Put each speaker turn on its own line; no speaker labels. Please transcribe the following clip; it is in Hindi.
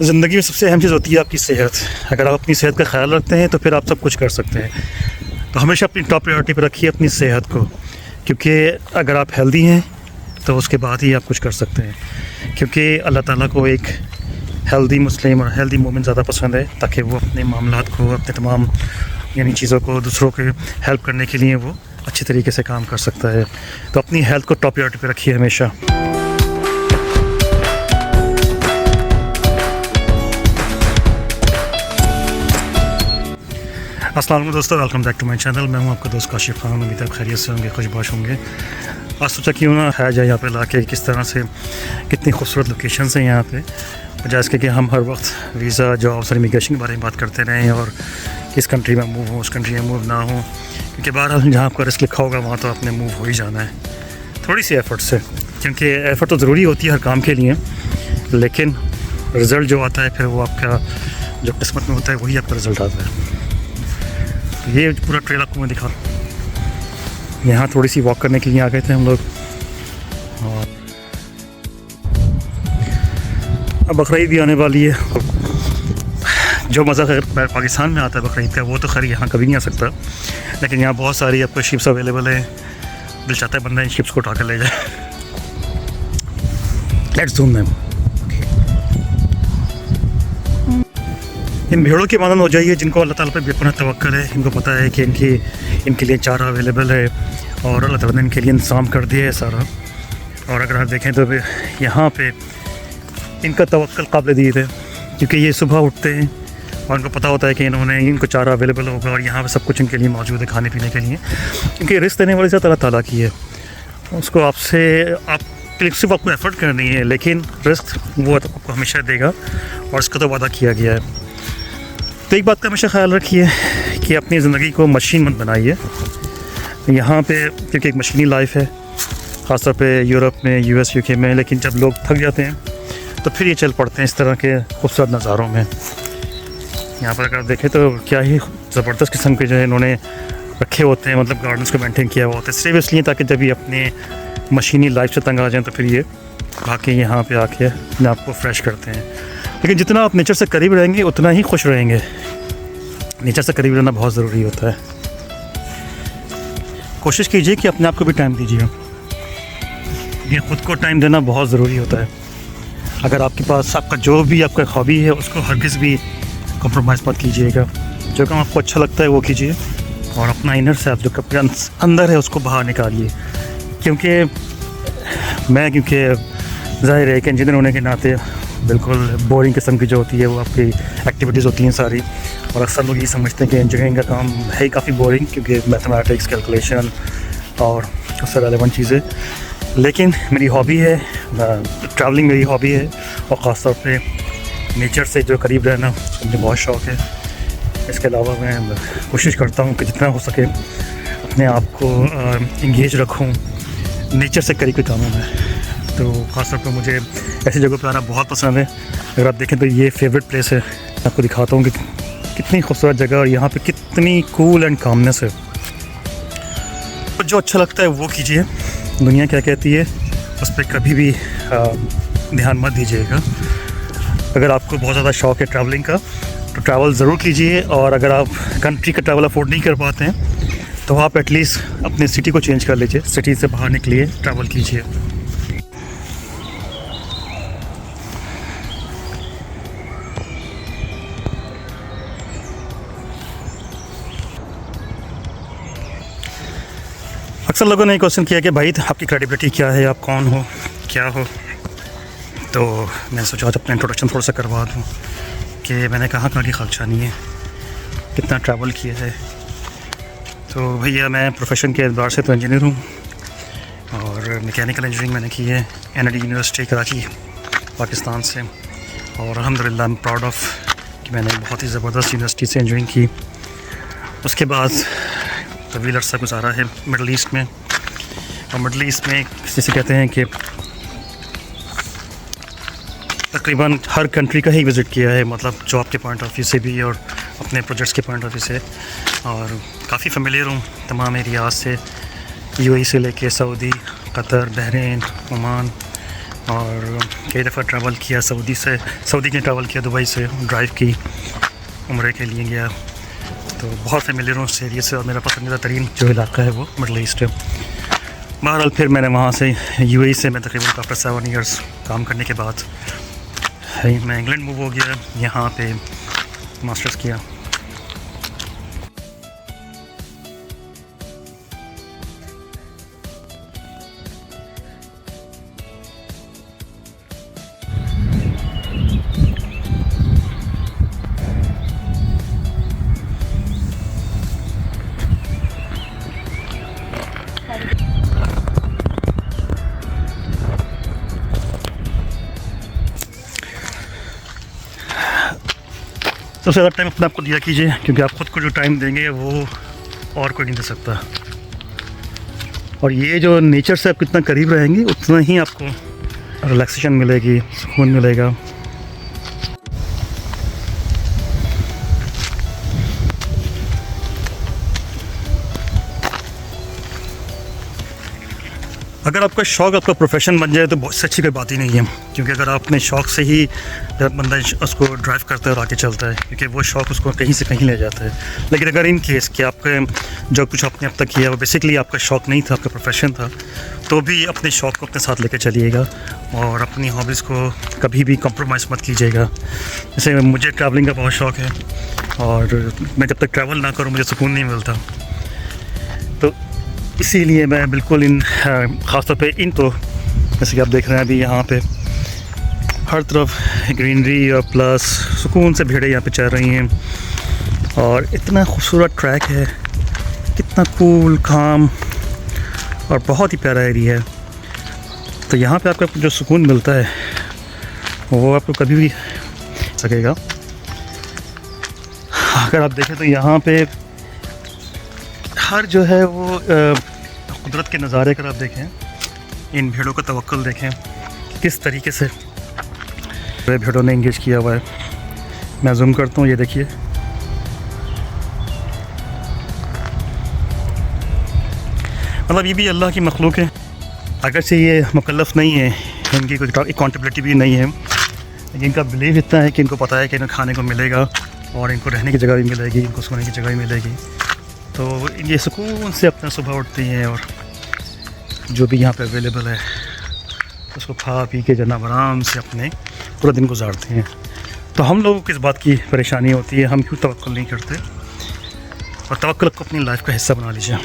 ज़िंदगी में सबसे अहम चीज़ होती है आपकी सेहत। अगर आप अपनी सेहत का ख्याल रखते हैं तो फिर आप सब कुछ कर सकते हैं। तो हमेशा अपनी टॉप प्रायोरिटी पर रखिए अपनी सेहत को, क्योंकि अगर आप हेल्दी हैं तो उसके बाद ही आप कुछ कर सकते हैं। क्योंकि अल्लाह ताला को एक हेल्दी मुस्लिम और हेल्दी मोमिन ज़्यादा पसंद है, ताकि वो अपने मामलात को, अपने तमाम यानी चीज़ों को दूसरों के हेल्प करने के लिए वो अच्छे तरीके से काम कर सकता है। तो अपनी हेल्थ को टॉप प्रायोरिटी पर रखिए हमेशा। अस्सलाम वालेकुम दोस्तों, welcome back to my channel. मैं हूं आपका दोस्त काशिफ खान। उम्मीद है खैरियत से होंगे, खुशबाश होंगे। आज सोचा क्यों ना है जाए यहाँ पे लाके किस तरह से कितनी खूबसूरत लोकेशंस हैं यहाँ पे, बजाय इसके कि हम हर वक्त वीज़ा, जॉब्स और इमिग्रेशन के बारे में बात करते रहें और किस कंट्री में मूव हो, उस कंट्री में मूव ना हो। क्योंकि बहरहाल जहाँ आपका रिस्क लिखा होगा वहाँ तो आपने मूव हो ही जाना है, थोड़ी सी एफ़र्ट से। क्योंकि एफ़र्ट तो ज़रूरी होती है हर काम के लिए, लेकिन रिज़ल्ट जो आता है फिर वो आपका जो किस्मत में होता है वही आपका रिज़ल्ट आता है। ये पूरा ट्रेल आपको मैं दिखा, यहाँ थोड़ी सी वॉक करने के लिए आ गए थे हम लोग। और अब बकरीद भी आने वाली है। जो मज़ा खैर पाकिस्तान में आता है बकरीद का, वो तो खैर यहाँ कभी नहीं आ सकता। लेकिन यहाँ बहुत सारी आपको शिप्स अवेलेबल है। दिल चाहता है बंदा इन शिप्स को उठा कर ले जाए। Let's zoom them. इन भेड़ों की मानन हो जाइए जिनको अल्लाह ताला पे अपना तवक्कुल है। इनको पता है कि इनके लिए चारा अवेलेबल है और अल्लाह ताला ने इनके लिए इंतज़ाम कर दिया है सारा। और अगर आप देखें तो यहाँ पे इनका तवक्कुल काबिल दीद है, क्योंकि ये सुबह उठते हैं और इनको पता होता है कि इनको चारा अवेलेबल होगा और यहाँ पे सब कुछ इनके लिए मौजूद है खाने पीने के लिए। क्योंकि रिस्क देने वाली ज़ात अल्लाह ताला की है, उसको सिर्फ आपको एफ़र्ट करनी है, लेकिन रिस्क वो आपको हमेशा देगा और इसका तो वादा किया गया है। तो एक बात का हमेशा ख्याल रखिए कि अपनी ज़िंदगी को मशीन मत बनाइए यहाँ पे, क्योंकि एक मशीनी लाइफ है ख़ासतौर पे यूरोप में, यूएस, यूके में। लेकिन जब लोग थक जाते हैं तो फिर ये चल पड़ते हैं इस तरह के खूबसूरत नज़ारों में। यहाँ पर अगर देखें तो क्या ही ज़बरदस्त किस्म के जो है इन्होंने रखे होते हैं, मतलब गार्डन्स को मेंटेन किया हुआ होता है, सिर्फ इसलिए ताकि जब ये अपने मशीनी लाइफ से तंग आ जाएँ तो फिर ये बाकी यहाँ पे आके अपने आप को फ्रेश करते हैं। लेकिन जितना आप नेचर से करीब रहेंगे उतना ही खुश रहेंगे। नेचर से करीब रहना बहुत ज़रूरी होता है। कोशिश कीजिए कि अपने आप को भी टाइम दीजिए। ये ख़ुद को टाइम देना बहुत ज़रूरी होता है। अगर आपके पास आपका जो भी आपका हॉबी है उसको हरगिज़ भी कॉम्प्रोमाइज़ मत कीजिएगा। जो काम आपको अच्छा लगता है वो कीजिए और अपना इनर सेल्फ जो आपके अंदर है उसको बाहर निकालिए। क्योंकि ज़ाहिर है कि इंजीनियर होने के नाते बिल्कुल बोरिंग किस्म की जो होती है वो आपकी एक्टिविटीज़ होती हैं सारी। और अक्सर लोग ये समझते हैं कि इंजीनियरिंग का काम है ही काफ़ी बोरिंग, क्योंकि मैथमेटिक्स, कैलकुलेशन और उससे रेलेवेंट चीज़ें। लेकिन मेरी हॉबी है, ट्रैवलिंग मेरी हॉबी है और ख़ास तौर पे नेचर से जो करीब रहना मुझे बहुत शौक़ है। इसके अलावा मैं कोशिश करता हूँ कि जितना हो सके अपने आप को इंगेज रखूँ नेचर से करीब के कामों में। तो ख़ास तौर पर मुझे ऐसी जगह पर आना बहुत पसंद है। अगर आप देखें तो ये फेवरेट प्लेस है। आपको दिखाता हूँ कि कितनी खूबसूरत जगह और यहाँ पे कितनी कूल एंड कामनेस है। तो जो अच्छा लगता है वो कीजिए। दुनिया क्या कहती है उस पर कभी भी ध्यान मत दीजिएगा। अगर आपको बहुत ज़्यादा शौक़ है ट्रैवलिंग का तो ट्रैवल ज़रूर कीजिए। और अगर आप कंट्री का ट्रैवल अफोर्ड नहीं कर पाते हैं तो आप एटलीस्ट अपने सिटी को चेंज कर लीजिए, सिटी से बाहर निकलिए, ट्रैवल कीजिए। अक्सर लोगों ने क्वेश्चन किया कि भाई आपकी क्रेडिबिलिटी क्या है, आप कौन हो, क्या हो। तो मैंने सोचा आज अपना इंट्रोडक्शन थोड़ा सा करवा दूँ कि मैंने कहाँ की खाकशानी है, कितना ट्रैवल किया है। तो भैया मैं प्रोफेशन के एतबार से तो इंजीनियर हूँ और मैकेनिकल इंजीनियरिंग मैंने की है NID यूनिवर्सिटी कराची पाकिस्तान से। और अल्हम्दुलिल्लाह आई एम प्राउड ऑफ कि मैंने बहुत ही ज़बरदस्त यूनिवर्सिटी से इंजीनियरिंग की। उसके बाद तवील अर्सा गुजारा है मिडल ईस्ट में। और मिडल ईस्ट में जिसे कहते हैं कि तकरीबन हर कंट्री का ही विज़िट किया है, मतलब जॉब के पॉइंट ऑफ व्यू से भी और अपने प्रोजेक्ट्स के पॉइंट ऑफ व्यू से। और काफ़ी फेमिलियर हूँ तमाम एरियाज से, UAE से लेके सऊदी, कतर, बहरीन, ओमान, और कई दफ़ा ट्रैवल किया सऊदी के लिए ट्रैवल किया, दुबई से ड्राइव की, उम्रे के लिए गया, तो बहुत फेमिलियर हूँ उस एरिया से। और मेरा पसंदीदा तरीन जो इलाका है वो मिडल ईस्ट है। बहरहाल फिर मैंने वहाँ से यूएई से मैं तकरीबन आफ्टर 7 ईयर्स काम करने के बाद मैं इंग्लैंड मूव हो गया, यहाँ पे मास्टर्स किया। सबसे ज़्यादा टाइम अपने आप को दिया कीजिए, क्योंकि आप ख़ुद को जो टाइम देंगे वो और कोई नहीं दे सकता। और ये जो नेचर से आप कितना करीब रहेंगे उतना ही आपको रिलैक्सेशन मिलेगी, सुकून मिलेगा। अगर आपका शौक़ आपका प्रोफेशन बन जाए तो बहुत अच्छी कोई बात ही नहीं है, क्योंकि अगर आप अपने शौक़ से ही जब बंदा उसको ड्राइव करता है और आगे चलता है, क्योंकि वो शौक़ उसको कहीं से कहीं ले जाता है। लेकिन अगर इन केस कि आपके जो कुछ आपने अब तक किया वो बेसिकली आपका शौक़ नहीं था, आपका प्रोफेशन था, तो भी अपने शौक़ को अपने साथ लेकर चलिएगा और अपनी हॉबीज़ को कभी भी कॉम्प्रोमाइज़ मत कीजिएगा। जैसे मुझे ट्रैवलिंग का बहुत शौक़ है और मैं जब तक ट्रैवल ना करूँ मुझे सुकून नहीं मिलता, तो इसीलिए मैं बिल्कुल इन ख़ास तौर पे इन तो जैसे कि आप देख रहे हैं अभी यहाँ पे हर तरफ ग्रीनरी और प्लस सुकून से भीड़ें यहाँ पे चल रही हैं और इतना खूबसूरत ट्रैक है, कितना कूल काम और बहुत ही प्यारा एरिया है। तो यहाँ पे आपको जो सुकून मिलता है वो आपको कभी भी सकेगा। अगर आप देखें तो यहाँ पे हर जो है वो कुदरत के नज़ारे अगर आप देखें, इन भेड़ों का तवक्कुल देखें किस तरीके से भेड़ों ने इंगेज किया हुआ है। मैं जूम करता हूँ, ये देखिए, मतलब ये भी अल्लाह की मखलूक है। अगर से ये मुकल्लफ़ नहीं है, इनकी कोई अकाउंटेबिलिटी भी नहीं है, लेकिन इनका बिलीव इतना है कि इनको पता है कि इन्हें खाने को मिलेगा और इनको रहने की जगह भी मिलेगी, इनको सोने की जगह भी मिलेगी। तो ये सुकून से अपना सुबह उठती हैं और जो भी यहाँ पे अवेलेबल है उसको खा पी के जनाब आराम से अपने पूरा दिन गुजारते हैं। तो हम लोगों को इस बात की परेशानी होती है, हम क्यों तवक्कुल नहीं करते, और तवक्कुल को अपनी लाइफ का हिस्सा बना लीजिए।